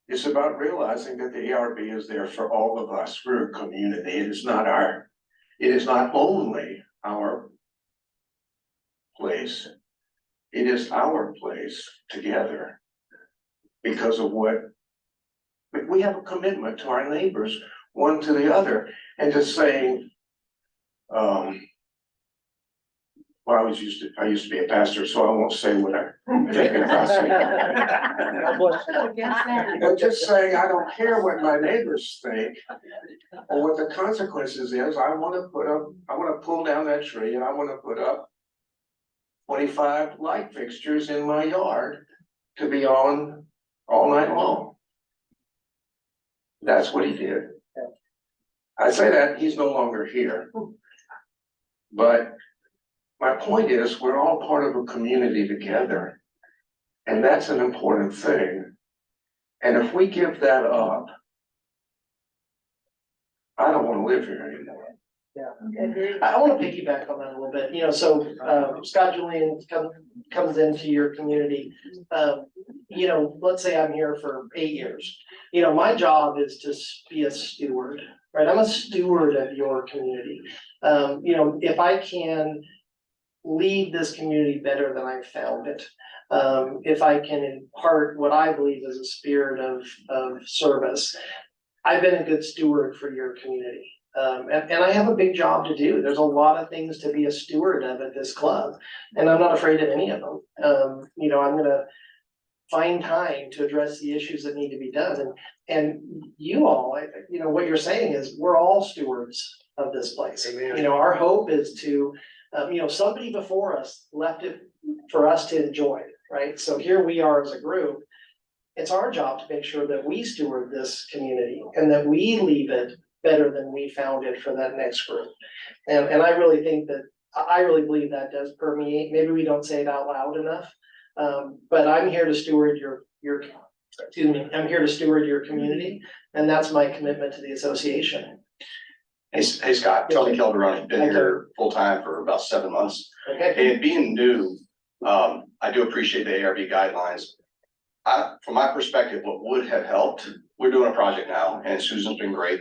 It's about realizing that the ARB is there for all of us. We're a community. It is not only our place. It is our place together, because of what we have a commitment to our neighbors, one to the other, and just saying, well, I used to be a pastor, so I won't say what I think about but just saying, I don't care what my neighbors think or what the consequences is. I want to pull down that tree, and I want to put up 25 light fixtures in my yard to be on all night long. That's what he did. I say that he's no longer here, but my point is, we're all part of a community together, and that's an important thing. And if we give that up, I don't want to live here anymore.
Yeah, I want to piggyback on that a little bit, you know, so, Scott Julian comes into your community. You know, let's say I'm here for 8 years, you know, my job is to be a steward, right? I'm a steward of your community. You know, if I can leave this community better than I found it, if I can impart what I believe is a spirit of service, I've been a good steward for your community. And I have a big job to do. There's a lot of things to be a steward of at this club, and I'm not afraid of any of them. You know, I'm gonna find time to address the issues that need to be done. And you all, you know, what you're saying is we're all stewards of this place.
Amen.
You know, our hope is to, you know, somebody before us left it for us to enjoy, right? So here we are as a group. It's our job to make sure that we steward this community and that we leave it better than we found it for that next group. And I really think that, I really believe that does permeate, maybe we don't say it out loud enough. But I'm here to steward your, excuse me, I'm here to steward your community, and that's my commitment to the association.
Hey, Scott, Tony Calderoni, been here full-time for about 7 months.
Okay,
And being new, I do appreciate the ARB guidelines. From my perspective, what would have helped, we're doing a project now, and Susan's been great.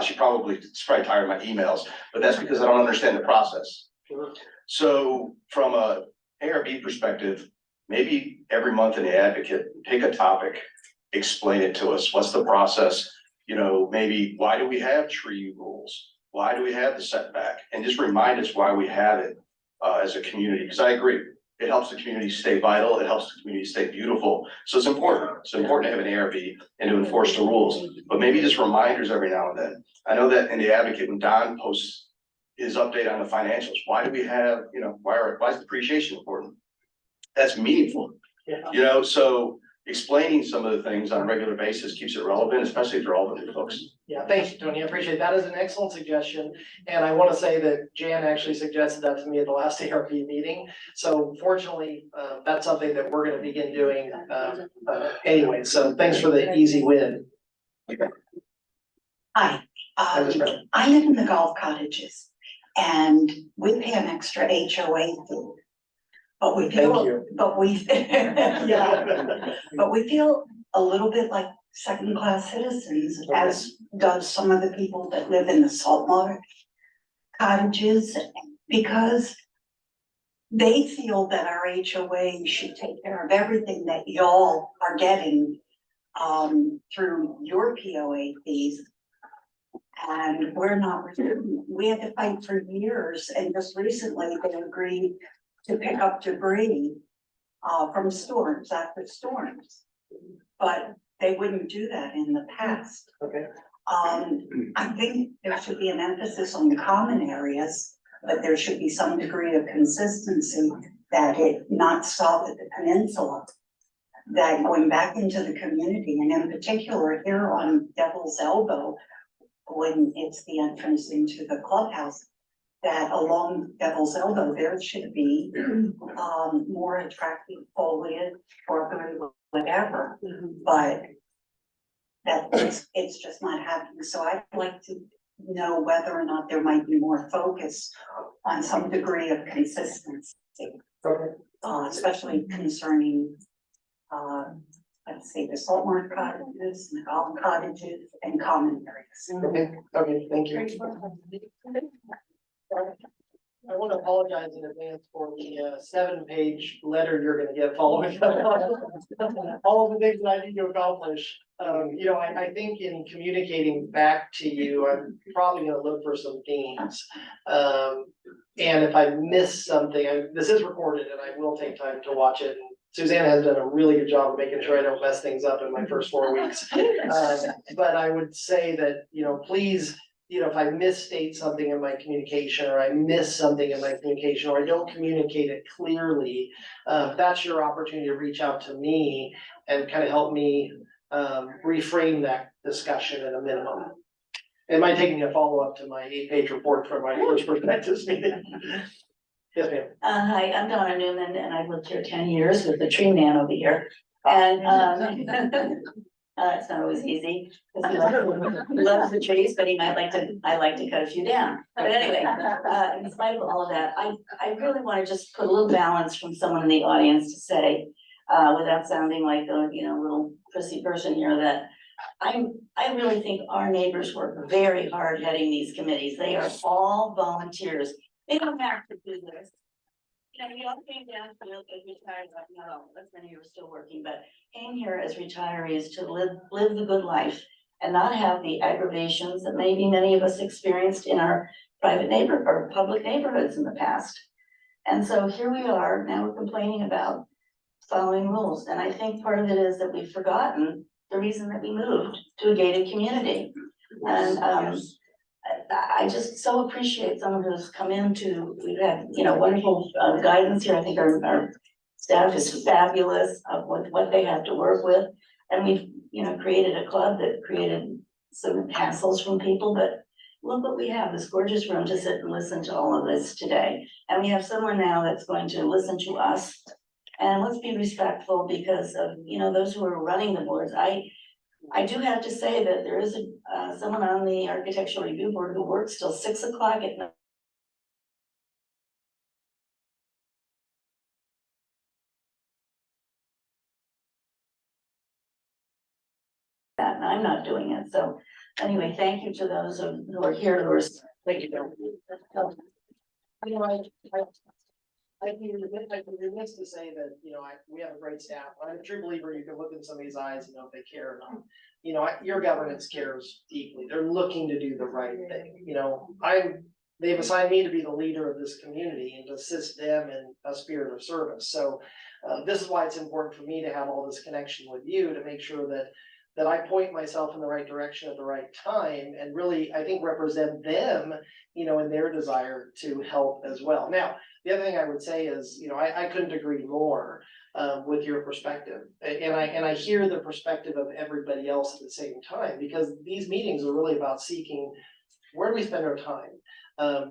She's probably tired of my emails, but that's because I don't understand the process.
sure.
So from a ARB perspective, maybe every month in the Advocate, pick a topic, explain it to us. What's the process? You know, maybe why do we have tree rules? Why do we have the setback? And just remind us why we have it as a community, because I agree, it helps the community stay vital, it helps the community stay beautiful. So it's important. It's important to have an ARB and to enforce the rules, but maybe just reminders every now and then. I know that in the Advocate, when Don posts his update on the financials, why do we have, you know, why is depreciation important? That's meaningful,
Yeah.
you know, so explaining some of the things on a regular basis keeps it relevant, especially for all the new folks.
Yeah, thanks, Tony. I appreciate it. That is an excellent suggestion. And I want to say that Jan actually suggested that to me at the last ARP meeting. So fortunately, that's something that we're going to begin doing anyway. So thanks for the easy win.
Hi, I live in the Golf Cottages and we pay an extra HOA fee. But we
Thank
feel,
you.
but we, yeah, but we feel a little bit like second-class citizens, as does some of the people that live in the saltwater cottages, because they feel that our HOA should take care of everything that y'all are getting through your POA fees. And we're not, we had to fight for years, and just recently they agreed to pick up debris from storms, after storms. But they wouldn't do that in the past.
Okay.
I think there should be an emphasis on common areas, but there should be some degree of consistency that it not stop at the peninsula. That going back into the community, and in particular here on Devil's Elbow, when it's the entrance into the clubhouse, that along Devil's Elbow, there should be more attractive foliage, shrubbery, whatever. But that it's just not happening. So I'd like to know whether or not there might be more focus on some degree of consistency. Especially concerning let's say the saltwater cottages, the golf cottages, and common areas.
Okay, thank you. I want to apologize in advance for the 7-page letter you're gonna get following all of the things that I need to accomplish. You know, I think in communicating back to you, I'm probably gonna look for some themes. And if I miss something, this is recorded and I will take time to watch it. Susanna has done a really good job of making sure I don't mess things up in my first 4 weeks. But I would say that, you know, please, you know, if I misstate something in my communication, or I miss something in my communication, or I don't communicate it clearly, that's your opportunity to reach out to me and kind of help me reframe that discussion at a minimum. Am I taking a follow-up to my 8-page report from my first perspectives meeting? Yes, ma'am.
Hi, I'm Donna Newman, and I've lived here 10 years with the tree man over here. And it's not always easy, because he loves the trees, but I like to cut a few down. But anyway, in spite of all of that, I really want to just put a little balance from someone in the audience to say, without sounding like a, you know, little prissy person here, that I really think our neighbors work very hard heading these committees. They are all volunteers. They don't have to do this. You know, we all came down to as retired, not all, that's many who are still working, but came here as retirees to live the good life and not have the aggravations that maybe many of us experienced in our private neighbor or public neighborhoods in the past. And so here we are, now we're complaining about following rules. And I think part of it is that we've forgotten the reason that we moved to a gated community. And I just so appreciate someone who's come into, we've had, you know, wonderful guidance here. I think our staff is fabulous of what they have to work with. And we've you know, created a club that created some hassles from people, but look what we have, this gorgeous room to sit and listen to all of this today. And we have someone now that's going to listen to us. And let's be respectful because of, you know, those who are running the boards. I do have to say that there is someone on the architectural review board who works till 6 o'clock at night. And I'm not doing it, so anyway, thank you to those who are here who are. Thank you.
You know, I'd be remiss to say that, you know, we have a great staff. I'm a true believer, you can look in somebody's eyes and know if they care or not. You know, your governance cares deeply. They're looking to do the right thing, you know. They've assigned me to be the leader of this community and to assist them in a spirit of service. So this is why it's important for me to have all this connection with you to make sure that I point myself in the right direction at the right time and really, I think, represent them, you know, in their desire to help as well. Now, the other thing I would say is, you know, I couldn't agree more with your perspective. And I hear the perspective of everybody else at the same time, because these meetings are really about seeking, where do we spend our time?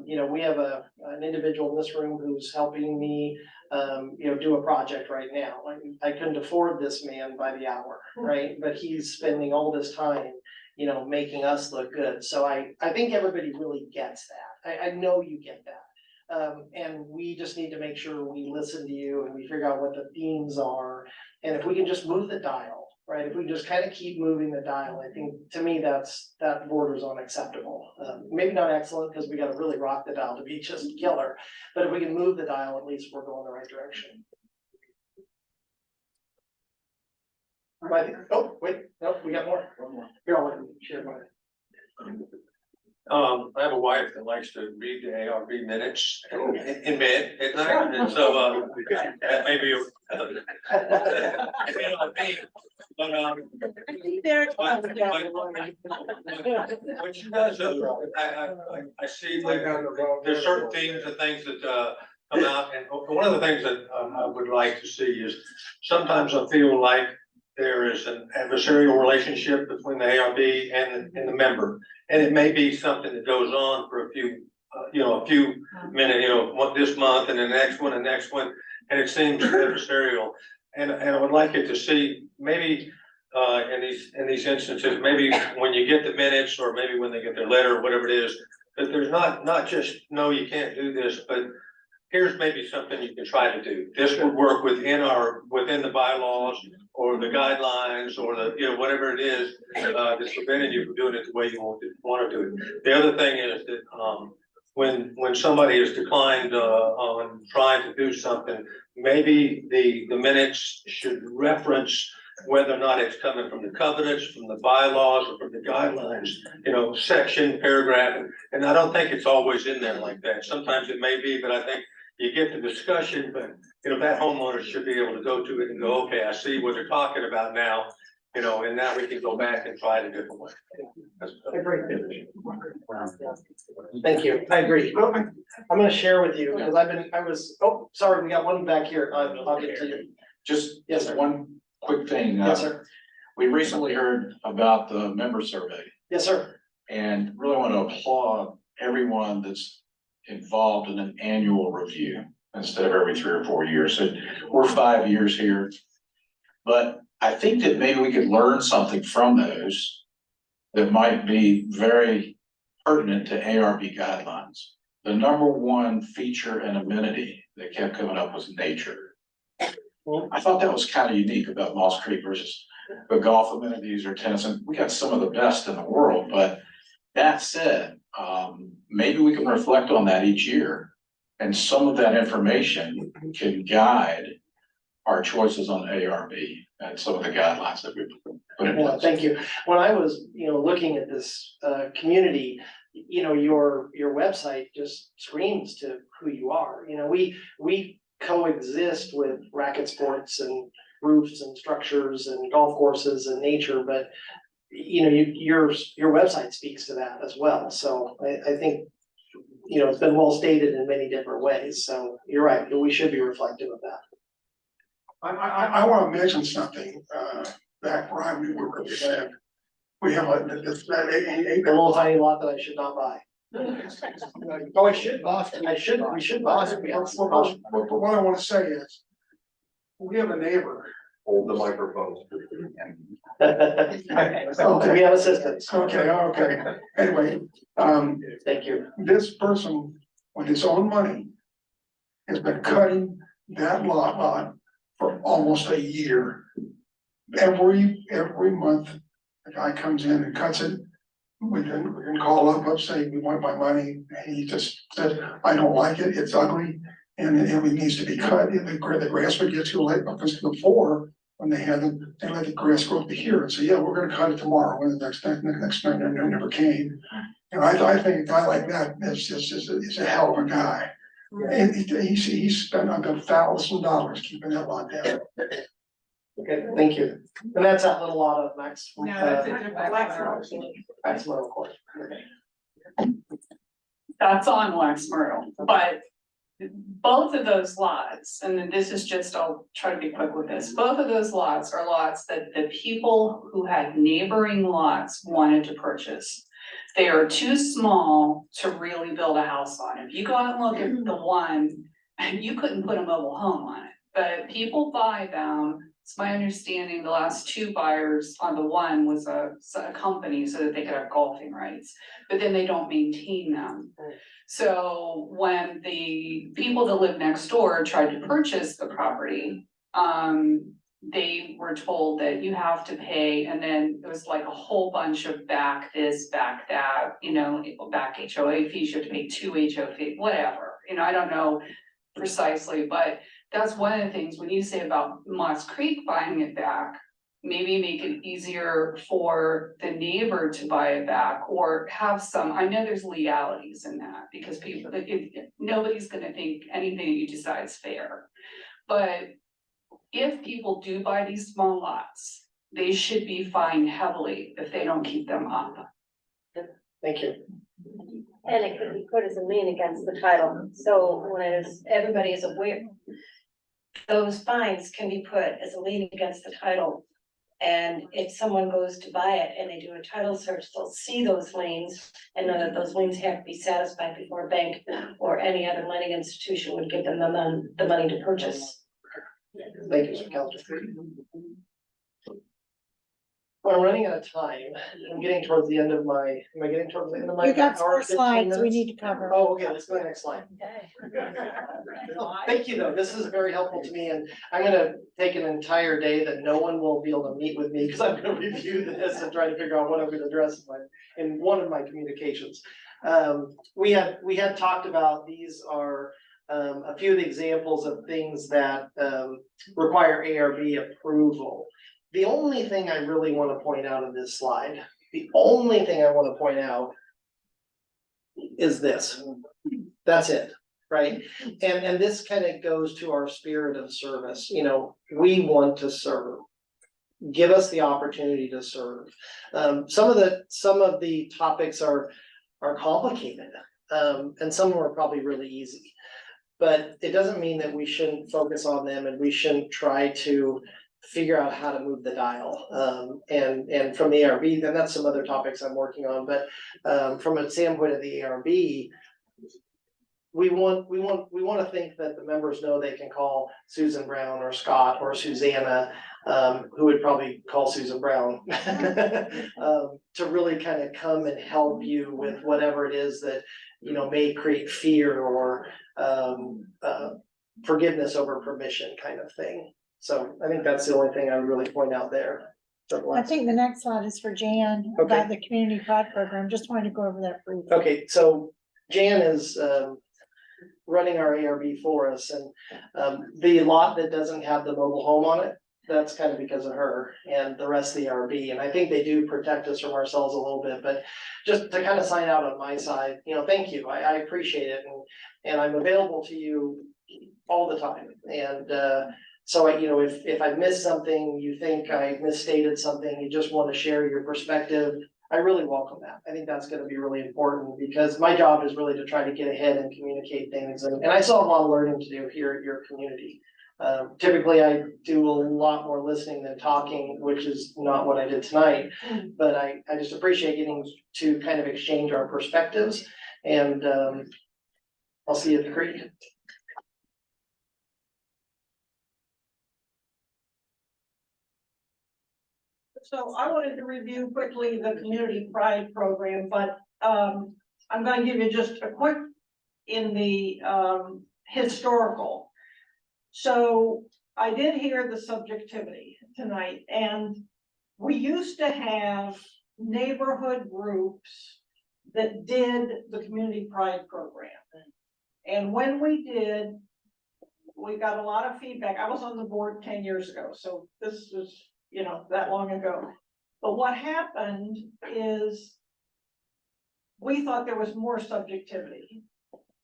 You know, we have an individual in this room who's helping me, you know, do a project right now. I couldn't afford this man by the hour, right? But he's spending all this time, you know, making us look good. So I think everybody really gets that. I know you get that. And we just need to make sure we listen to you and we figure out what the themes are. And if we can just move the dial, right? If we just kind of keep moving the dial, I think, to me, that borders on acceptable. Maybe not excellent, because we got to really rock the dial to be just killer. But if we can move the dial, at least we're going the right direction. Oh, wait, no, we got more. One more. Here, I'll let you share mine.
I have a wife that likes to read the ARB minutes in bed at night, and so, that may be. But, what she does, I see, like, there's certain themes and things that, come out, and one of the things that, I would like to see is, sometimes I feel like there is an adversarial relationship between the ARB and the member. And it may be something that goes on for a few minutes, you know, this month and the next one, and it seems adversarial. And I would like it to see, maybe, in these instances, maybe when you get the minutes, or maybe when they get their letter, or whatever it is, that there's not just, no, you can't do this, but here's maybe something you can try to do. This would work within the bylaws or the guidelines or the, you know, whatever it is, that's preventing you from doing it the way you want to do it. The other thing is that, when somebody is declined, on trying to do something, maybe the minutes should reference whether or not it's coming from the covenants, from the bylaws, or from the guidelines, you know, section, paragraph, and I don't think it's always in there like that. Sometimes it may be, but I think you get the discussion, but, you know, that homeowner should be able to go to it and go, okay, I see what they're talking about now, you know, and now we can go back and try it a different way.
Thank you. I agree. I'm gonna share with you, because oh, sorry, we got one back here. I'll get to you.
Just,
Yes, sir.
one quick thing.
Yes, sir.
We recently heard about the member survey
Yes, sir.
and really want to applaud everyone that's involved in an annual review instead of every 3 or 4 years. And we're 5 years here. But I think that maybe we could learn something from those that might be very pertinent to ARB guidelines. The number one feature and amenity that kept coming up was nature. I thought that was kind of unique about Moss Creek versus the golf amenities or tennis, and we got some of the best in the world. But that said, maybe we can reflect on that each year, and some of that information can guide our choices on ARB and some of the guidelines that we put in place.
Thank you. When I was, looking at this community, your website just screams to who you are. We coexist with racket sports and roofs and structures and golf courses and nature, but your website speaks to that as well. So I think it's been well stated in many different ways. So you're right, we should be reflective of that.
I want to mention something.
back where I live. We have
A little tiny lot that I should not buy. Oh, I should buy, we should buy.
But what I wanna say is, we have a neighbor.
Hold the microphone.
We have assistants.
Okay, anyway,
Thank you.
this person with his own money has been cutting that lot for almost a year. Every month, the guy comes in and cuts it. We can call up, say, we want my money, and he just said, I don't like it, it's ugly, and it needs to be cut, and the grass would get too late, because before, when they had them, they let the grass grow up to here, and say, yeah, we're gonna cut it tomorrow, and the next time, never came. And I think a guy like that is a hell of a guy. And he's spent about $1,000 keeping that lot down.
Okay, thank you. And that's that little lot of Max.
No, that's a different.
Max Myrtle Court. Okay.
That's on Wax Myrtle, but both of those lots, and then this is just, I'll try to be quick with this, both of those lots are lots that the people who had neighboring lots wanted to purchase. They are too small to really build a house on. If you go out and look at the one, you couldn't put a mobile home on it, but people buy them. It's my understanding the last two buyers on the one was a company so that they could have golfing rights, but then they don't maintain them. So when the people that live next door tried to purchase the property, they were told that you have to pay, and then it was like a whole bunch of back this, back that, back HOA fees, you have to pay 2 HOA fees, whatever, I don't know precisely, but that's one of the things when you say about Moss Creek buying it back, maybe make it easier for the neighbor to buy it back or have some, I know there's legalities in that because people, nobody's gonna think anything you decide is fair. But if people do buy these small lots, they should be fined heavily if they don't keep them up.
Thank you.
And it could be put as a lien against the title, so when everybody is aware, those fines can be put as a lien against the title. And if someone goes to buy it and they do a title search, they'll see those liens and know that those liens have to be satisfied before a bank or any other lending institution would give them the money to purchase.
Thank you, Mr. Counselor. Well, I'm running out of time. I'm getting towards the end of my, am I getting towards the end of my?
You got
hour,
4
15
slides we
minutes?
need to cover.
Oh, okay, let's go to the next slide. Thank you, though. This is very helpful to me, and I'm gonna take an entire day that no one will be able to meet with me, because I'm gonna review this and try to figure out what I'm gonna address in one of my communications. We had talked about, these are a few of the examples of things that require ARB approval. The only thing I really want to point out in this slide, the only thing I want to point out is this. That's it, right? And this kind of goes to our spirit of service. We want to serve. Give us the opportunity to serve. Some of the topics are complicated, and some are probably really easy. But it doesn't mean that we shouldn't focus on them and we shouldn't try to figure out how to move the dial. And from the ARB, then that's some other topics I'm working on, but from a standpoint of the ARB, we want to think that the members know they can call Susan Brown or Scott or Susanna, who would probably call Susan Brown, to really kind of come and help you with whatever it is that, may create fear or forgiveness over permission kind of thing. So I think that's the only thing I would really point out there.
I think the next slide is for Jan about the community pod program. Just wanted to go over that briefly.
Okay, so Jan is running our ARB for us, and the lot that doesn't have the mobile home on it, that's kind of because of her and the rest of the ARB. And I think they do protect us from ourselves a little bit, but just to kind of sign out on my side, thank you. I appreciate it, and I'm available to you all the time. And so if I missed something, you think I misstated something, you just want to share your perspective, I really welcome that. I think that's going to be really important, because my job is really to try to get ahead and communicate things. And I still have a lot of learning to do here at your community. Typically, I do a lot more listening than talking, which is not what I did tonight. But I just appreciate getting to kind of exchange our perspectives, and I'll see you at the creek.
So I wanted to review quickly the Community Pride Program, but I'm gonna give you just a quick in the historical. So I did hear the subjectivity tonight, and we used to have neighborhood groups that did the Community Pride Program. And when we did, we got a lot of feedback. I was on the board 10 years ago, so this was, you know, that long ago. But what happened is we thought there was more subjectivity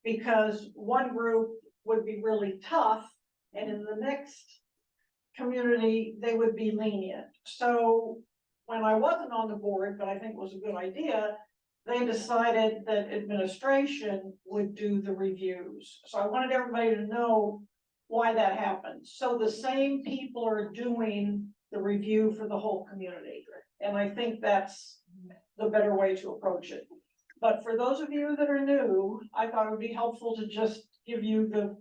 because one group would be really tough and in the next community, they would be lenient. So when I wasn't on the board, but I think it was a good idea, they decided that administration would do the reviews. So I wanted everybody to know why that happened. So the same people are doing the review for the whole community. And I think that's the better way to approach it. But for those of you that are new, I thought it would be helpful to just give you the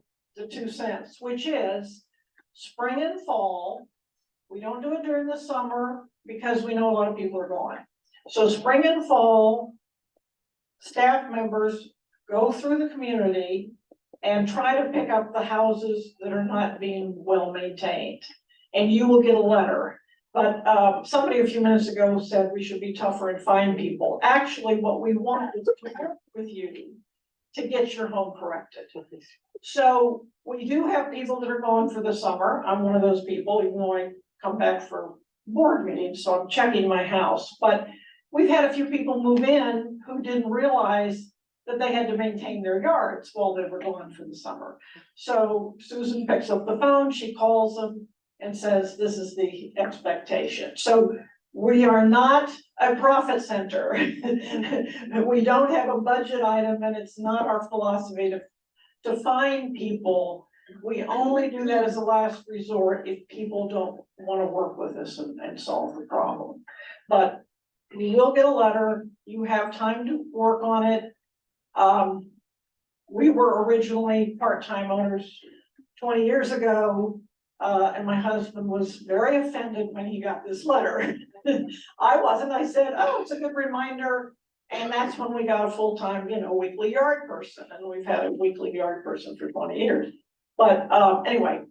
2 cents, which is spring and fall. We don't do it during the summer because we know a lot of people are going. So spring and fall, staff members go through the community and try to pick up the houses that are not being well maintained. And you will get a letter. But somebody a few minutes ago said we should be tougher and find people. Actually, what we want is to work with you to get your home corrected. So we do have people that are gone for the summer. I'm one of those people, even though I come back for board meetings, so I'm checking my house. But we've had a few people move in who didn't realize that they had to maintain their yards while they were gone for the summer. So Susan picks up the phone, she calls them and says, this is the expectation. So we are not a profit center. We don't have a budget item, and it's not our philosophy to find people. We only do that as a last resort if people don't want to work with us and solve the problem. But you will get a letter, you have time to work on it. We were originally part-time owners 20 years ago, and my husband was very offended when he got this letter. I wasn't. I said, oh, it's a good reminder. And that's when we got a full-time, weekly yard person, and we've had a weekly yard person for 20 years. But anyway,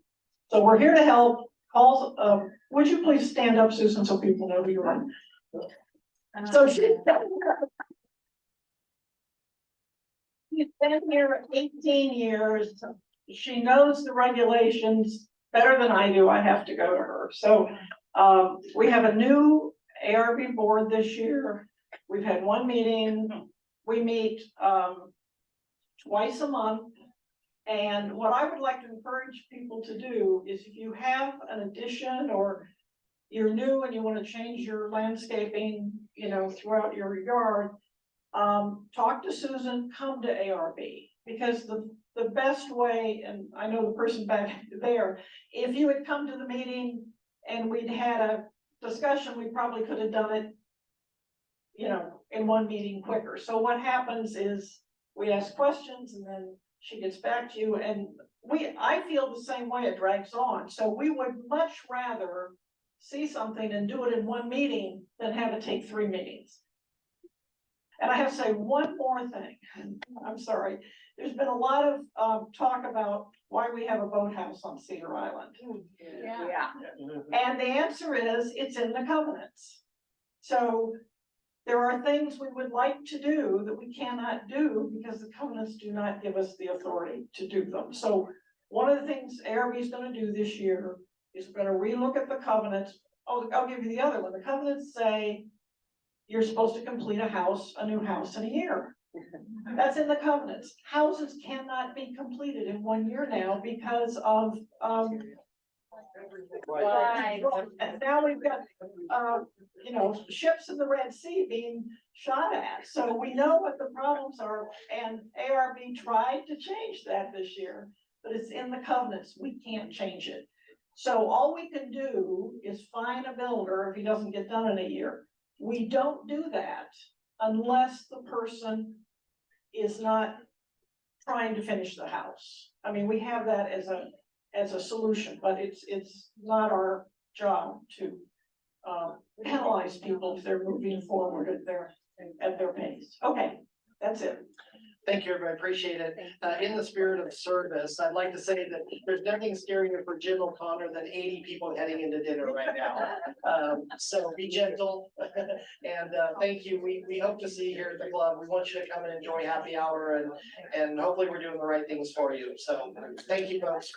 so we're here to help. Calls, would you please stand up, Susan, so people know who you are? So she's been here 18 years. She knows the regulations better than I do. I have to go to her. So we have a new ARB board this year. We've had one meeting. We meet twice a month. And what I would like to encourage people to do is if you have an addition or you're new and you want to change your landscaping, throughout your yard, talk to Susan, come to ARB, because the best way, and I know the person back there, if you had come to the meeting and we'd had a discussion, we probably could have done it, in one meeting quicker. So what happens is we ask questions and then she gets back to you, and I feel the same way. It drags on. So we would much rather see something and do it in one meeting than have it take 3 meetings. And I have to say one more thing. I'm sorry. There's been a lot of talk about why we have a boathouse on Cedar Island.
Yeah.
And the answer is it's in the covenants. So there are things we would like to do that we cannot do because the covenants do not give us the authority to do them. So one of the things ARB is going to do this year is we're going to relook at the covenants. Oh, I'll give you the other one. The covenants say you're supposed to complete a new house in a year. That's in the covenants. Houses cannot be completed in 1 year now because of
Right.
and now we've got ships in the Red Sea being shot at. So we know what the problems are, and ARB tried to change that this year. but it's in the covenants, we can't change it. So all we can do is fine a builder if he doesn't get done in a year. We don't do that unless the person is not trying to finish the house. I mean, we have that as a solution, but it's not our job to penalize people if they're moving forward at their pace. Okay, that's it.
Thank you, everybody, appreciate it. In the spirit of service, I'd like to say that there's nothing scarier for Jim O'Connor than 80 people heading into dinner right now. So be gentle, and thank you. We hope to see you here at the club. We want you to come and enjoy happy hour, and hopefully we're doing the right things for you. So thank you, folks.